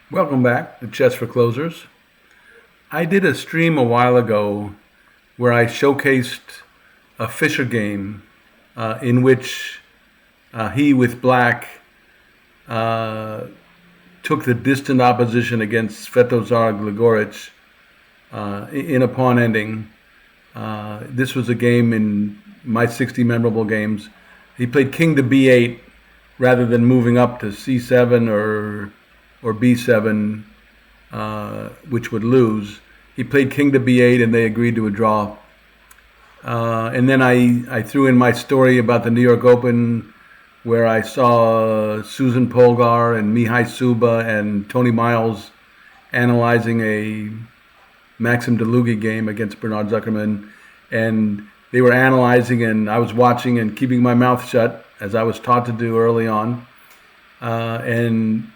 Welcome back to Chess for Closers. I did a stream a while ago where I showcased a Fischer game in which he with black uh, took the distant opposition against Svetozar Gligoric in a pawn ending. This was a game in my 60 memorable games. He played king to b8 rather than moving up to c7 or b7, which would lose. He played king to b8, and they agreed to a draw. And then I threw in my story about the New York Open, where I saw Susan Polgar and Mihai Suba and Tony Miles analyzing a Maxim Delugi game against Bernard Zuckerman. And they were analyzing, and I was watching and keeping my mouth shut, as I was taught to do early on. And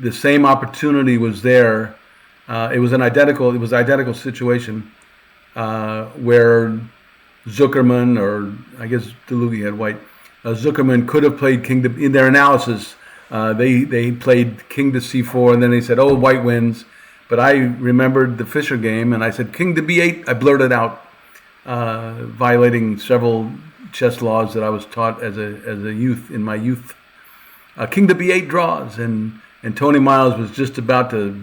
the same opportunity was there. It was identical situation where Zuckerman, or I guess Delugi had white. Zuckerman could have played king to, in their analysis. They played king to c4, and then they said, "Oh, white wins." But I remembered the Fischer game, and I said king to b8. I blurted out, violating several chess laws that I was taught as a youth in my youth. King to b8 draws, and Tony Miles was just about to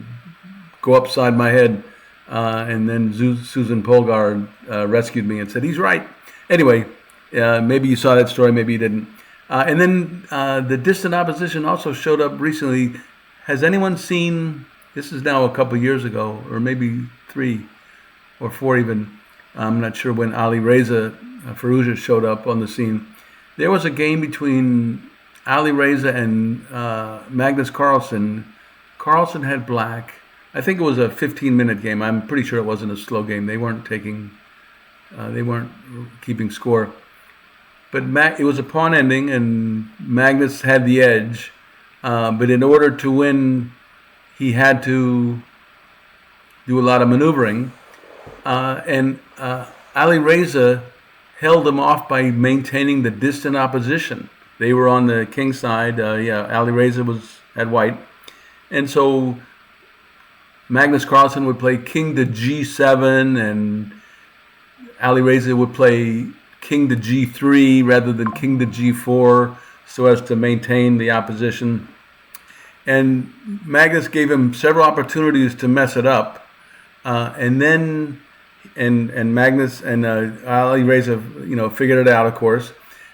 go upside my head, and then Susan Polgar rescued me and said, "He's right." Anyway, maybe you saw that story, maybe you didn't. And then the distant opposition also showed up recently. Has anyone seen, this is now a couple years ago, or maybe 3 or 4 even, I'm not sure when Ali Reza Firouzja showed up on the scene. There was a game between Ali Reza and Magnus Carlsen. Carlsen had black. I think it was a 15-minute game. I'm pretty sure it wasn't a slow game. They weren't keeping score. But it was a pawn ending, and Magnus had the edge. But in order to win, he had to do a lot of maneuvering. And Ali Reza held him off by maintaining the distant opposition. They were on the king side. Ali Reza had white. And so Magnus Carlsen would play king to g7, and Ali Reza would play king to g3 rather than king to g4, so as to maintain the opposition. And Magnus gave him several opportunities to mess it up. And then Magnus and Ali Reza, figured it out, of course.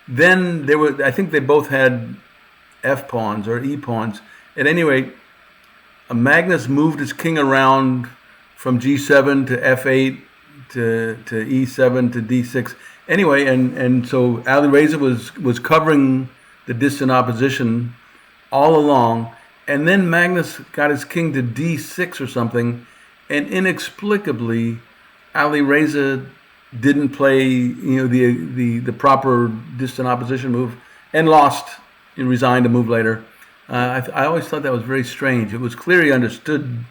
Then I think they both had F pawns or E pawns. At any rate, Magnus moved his king around from G7 to F8 to E7 to D6. Anyway, and so Ali Reza was covering the distant opposition all along. And then Magnus got his king to D6 or something, and inexplicably, Ali Reza didn't play, the proper distant opposition move, and lost and resigned to move later. I always thought that was very strange. It was clear he understood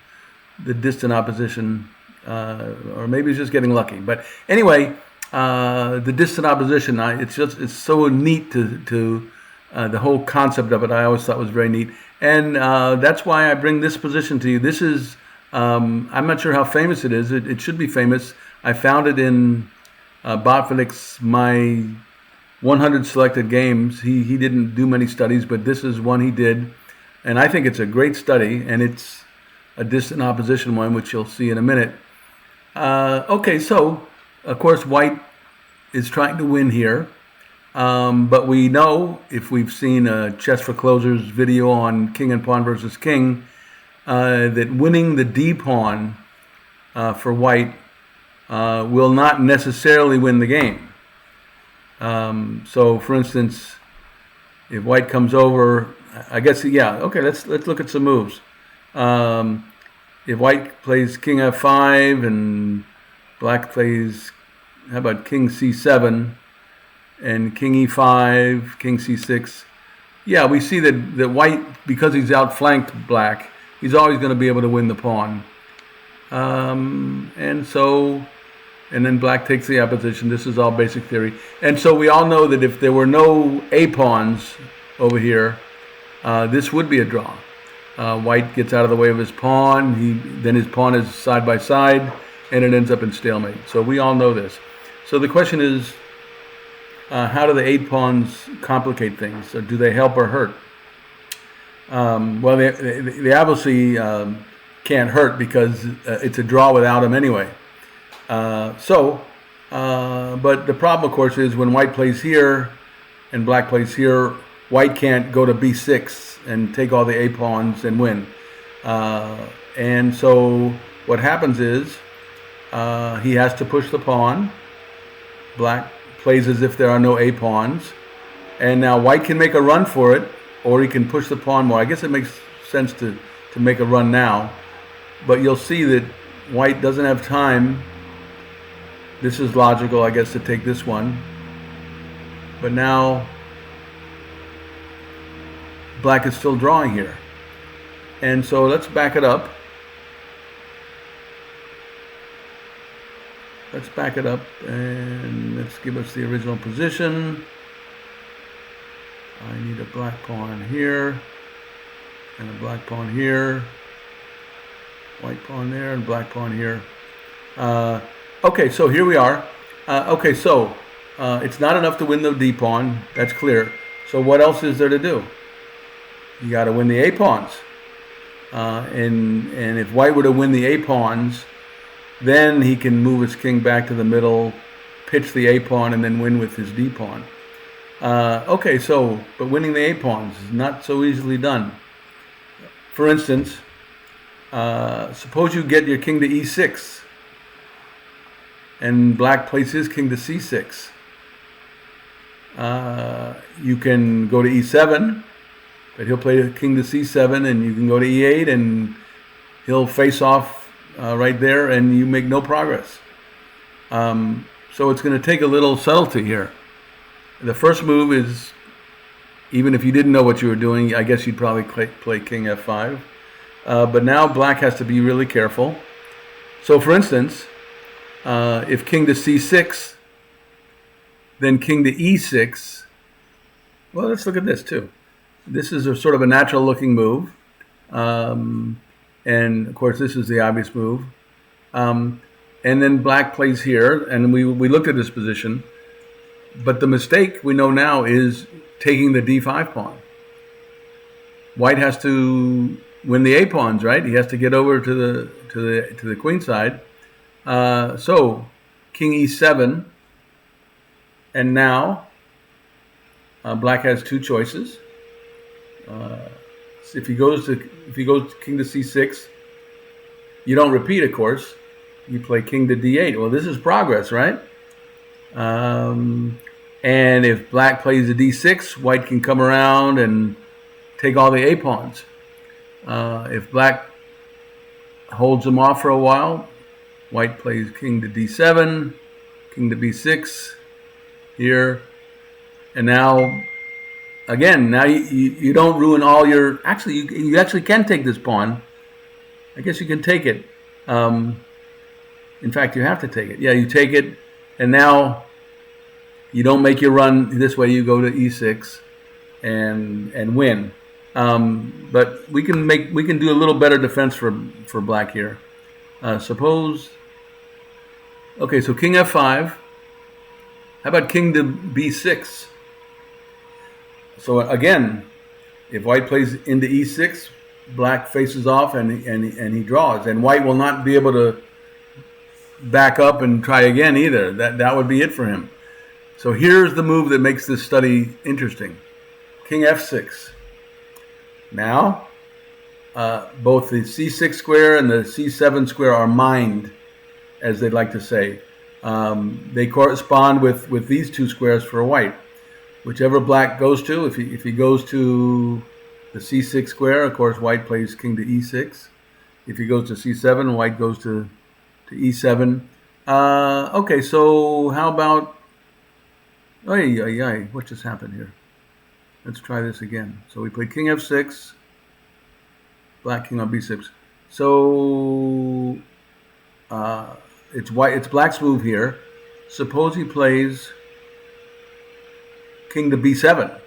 the distant opposition, or maybe he's just getting lucky. But anyway, the distant opposition, it's so neat to the whole concept of it. I always thought was very neat, and that's why I bring this position to you. This is, I'm not sure how famous it is. It should be famous. I found it in Botvinnik's My 100 Selected Games. He didn't do many studies, but this is one he did. And I think it's a great study, and it's a distant opposition one, which you'll see in a minute. Okay, so, of course, white is trying to win here. But we know, if we've seen a Chess for Closers video on king and pawn versus king, that winning the D pawn for white will not necessarily win the game. So, for instance, if white comes over, I guess, okay, let's look at some moves. If white plays king f5 and black plays, how about king c7 and king e5, king c6? Yeah, we see that white, because he's outflanked black, he's always going to be able to win the pawn. And then black takes the opposition. This is all basic theory. And so we all know that if there were no A pawns over here, this would be a draw. White gets out of the way of his pawn. Then his pawn is side by side, and it ends up in stalemate. So we all know this. So the question is, how do the 8 pawns complicate things? Or do they help or hurt? Well, they obviously can't hurt because it's a draw without them anyway. But the problem, of course, is when White plays here and Black plays here, White can't go to b6 and take all the A pawns and win. And so what happens is he has to push the pawn. Black plays as if there are no A pawns. And now White can make a run for it, or he can push the pawn more. I guess it makes sense to make a run now. But you'll see that White doesn't have time. This is logical, I guess, to take this one. But now Black is still drawing here. And so let's back it up. Let's back it up and let's give us the original position. I need a black pawn here and a black pawn here. White pawn there and black pawn here. Okay, so here we are. It's not enough to win the D pawn. That's clear. So what else is there to do? You got to win the A pawns. And if White were to win the A pawns, then he can move his king back to the middle, pitch the A pawn, and then win with his D pawn. But winning the A pawns is not so easily done. For instance, suppose you get your king to E6, and Black plays his king to C6. You can go to E7, but he'll play the king to C7, and you can go to E8, and he'll face off right there, and you make no progress. So it's going to take a little subtlety here. The first move is, even if you didn't know what you were doing, I guess you'd probably play king F5. But now Black has to be really careful. So for instance, if king to C6, then king to E6, well, let's look at this too. This is a sort of a natural looking move. And of course, this is the obvious move. And then Black plays here, and we looked at this position. But the mistake we know now is taking the D5 pawn. White has to win the A pawns, right? He has to get over to the queen side. So king E7, and now Black has two choices. If he goes king to C6, you don't repeat, of course. You play king to D8. Well, this is progress, right? And if Black plays a D6, White can come around and take all the A pawns. If Black holds them off for a while, White plays king to D7, king to B6 here, and now you don't ruin all your. Actually, you actually can take this pawn. I guess you can take it. In fact, you have to take it. Yeah, you take it, and now you don't make your run this way. You go to E6 and win. But we can do a little better defense for Black here. Suppose. Okay, so king F5. How about king to B6? So again, if White plays into E6, Black faces off and he draws, and White will not be able to back up and try again either. That would be it for him. So here's the move that makes this study interesting. King F6. Now, both the C6 square and the C7 square are mined, as they'd like to say. They correspond with these two squares for White. Whichever Black goes to, if he goes to the C6 square, of course, White plays king to E6. If he goes to C7, White goes to E7. Okay, so how about... What just happened here? Let's try this again. So we played king F6, Black king on B6. So it's Black's move here. Suppose he plays king to B7.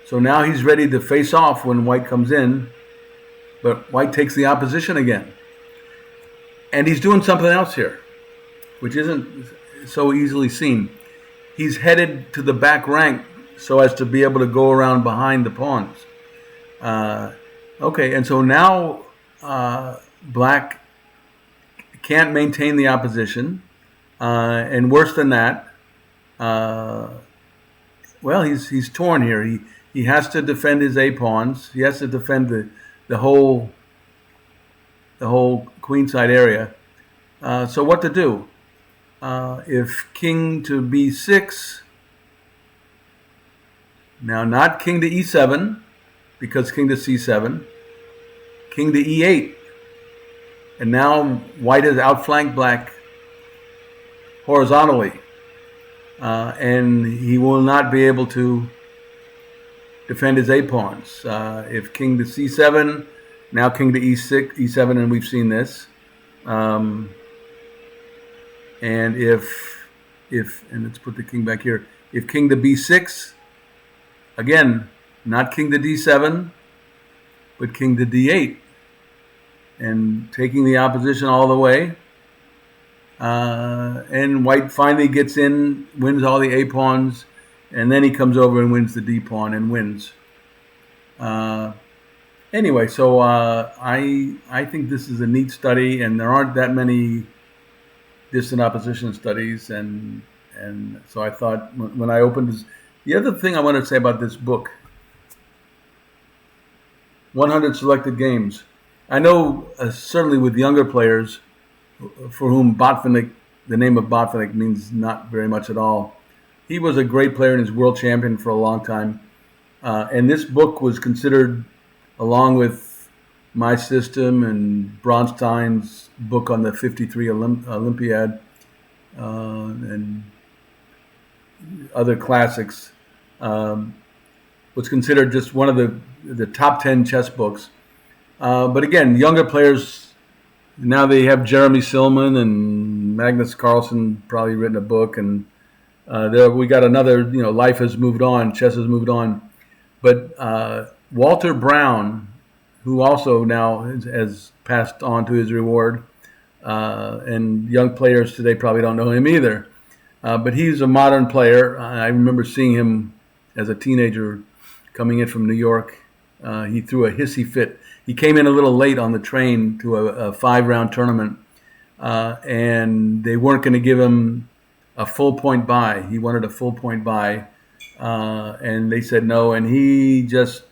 So now he's ready to face off when White comes in, But white takes the opposition again. And he's doing something else here, which isn't so easily seen. He's headed to the back rank so as to be able to go around behind the pawns. Okay, and so now black can't maintain the opposition. And worse than that, well, he's torn here. He has to defend his a pawns. He has to defend the whole queenside area. So what to do? If king to b6, now not king to e7, because king to c7, king to e8, and now white has outflanked black horizontally, and he will not be able to defend his a pawns. If king to c7, now king to e6, e7, and we've seen this. And if and let's put the king back here. If king to b6, again, not king to d7, but king to d8, and taking the opposition all the way. And white finally gets in, wins all the a pawns, and then he comes over and wins the d pawn and wins. Anyway, so I think this is a neat study, and there aren't that many distant opposition studies, and so I thought when I opened this, the other thing I want to say about this book, 100 Selected Games. I know certainly with younger players for whom Botvinnik, the name of Botvinnik means not very much at all. He was a great player and is world champion for a long time. And this book was considered, along with my system and Bronstein's book on the 53 Olympiad and other classics, was considered just one of the top 10 chess books. But again, younger players, now they have Jeremy Silman and Magnus Carlsen probably written a book, and there we got another, life has moved on, chess has moved on. But Walter Brown, who also now has passed on to his reward, and young players today probably don't know him either. But he's a modern player. I remember seeing him as a teenager coming in from New York. He threw a hissy fit. He came in a little late on the train to a 5-round tournament, and they weren't going to give him a full point buy. He wanted a full point buy, and they said no, and he just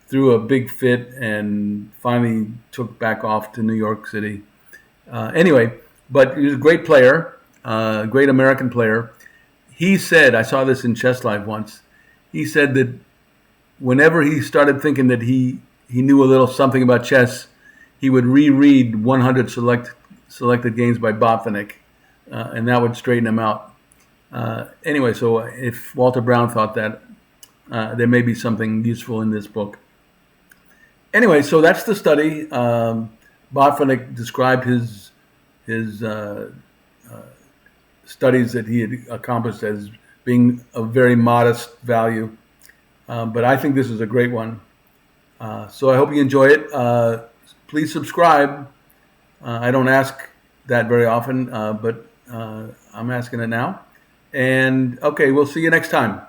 threw a big fit and finally took back off to New York City. Anyway, but he was a great player, great American player. He said, I saw this in Chess Live once, he said that whenever he started thinking that he knew a little something about chess, he would reread 100 selected games by Botvinnik, and that would straighten him out. Anyway, so if Walter Brown thought that, there may be something useful in this book. Anyway, so that's the study. Botvinnik described his studies that he had accomplished as being of very modest value. But I think this is a great one. So I hope you enjoy it. Please subscribe. I don't ask that very often, but I'm asking it now. And okay, we'll see you next time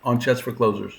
on Chess for Closers.